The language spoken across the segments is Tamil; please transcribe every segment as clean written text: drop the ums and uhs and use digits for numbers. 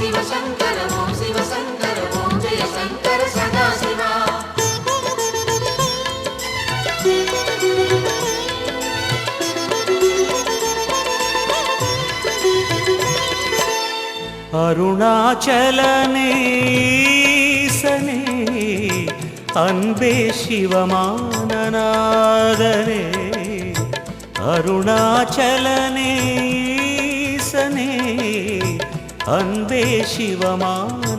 சிவசங்கர ஓம் சிவசங்கர ஓம் ஜெய சங்கர சதாசிவா. அருணாச்சலனேசனே அன்பே சிவமானநாதனே அருணாச்சலனேசனே அன்பே சிவமானநாதனே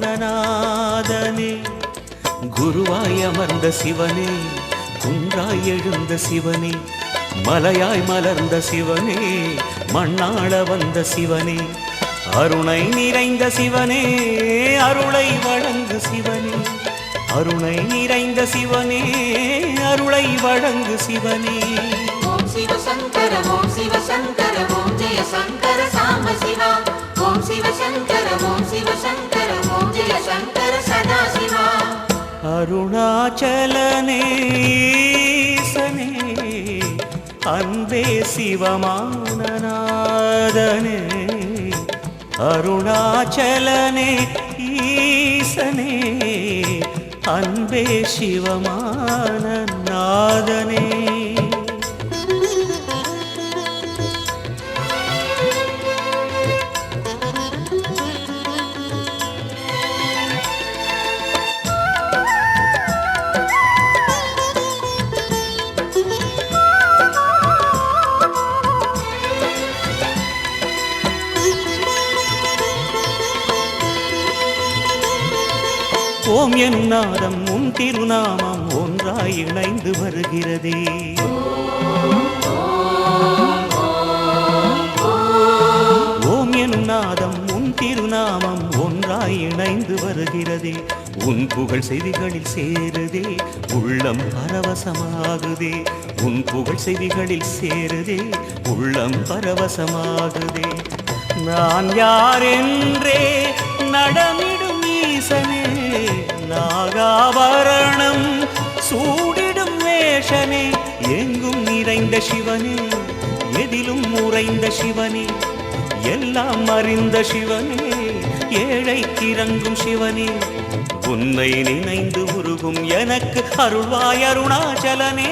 குருவாய் அமர்ந்த சிவனே குன்றாய் எழுந்த சிவனே மலையாய் மலர்ந்த சிவனே மண்ணாள வந்த சிவனே அருணை நிறைந்த சிவனே அருளை வழங்கு சிவனே அருணை நிறைந்த சிவனே அருளை வழங்கு சிவனே. ஓம் சிவசங்கர ஓம் சிவசங்கர ஓம் ஜெய சங்கர சாம்பசிவா. ஓம் சிவசங்கர ஓம் சிவசங்கர ஓம் ஜெய சங்கர சதாசிவா. அருணாச்சலனேசனே அன்பே சிவமானநாதனே அருணாச்சலனே ஈசனே அன்பே சிவமானநாதனே. ஓம் எனும் நாதம் உன் திருநாமம் ஒன்றாய் இணைந்து வருகிறதே. ஓம் எனும் நாதம் உன் திருநாமம் ஒன்றாய் இணைந்து வருகிறதே. உன் புகழ் செவிகளில் சேருதே உள்ளம் பரவசமாகுதே. உன் புகழ் செவிகளில் சேருதே உள்ளம் பரவசமாகுதே. நான் யார் என்றே நடமிடும் ஈசனே நாகாபரணம் சூடிடும் வேஷனே எங்கும் நிறைந்த சிவனே எதிலும் உறைந்த சிவனே எல்லாம் அறிந்த சிவனே ஏழைக்கு இறங்கும் சிவனே உன்னை நினைந்து உருகும் எனக்கு அருள்வாய் அருணாச்சலனே.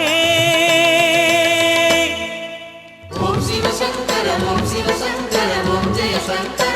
ஓம் சிவசங்கர ஓம் சிவசங்கர ஓம் ஜெய சங்கர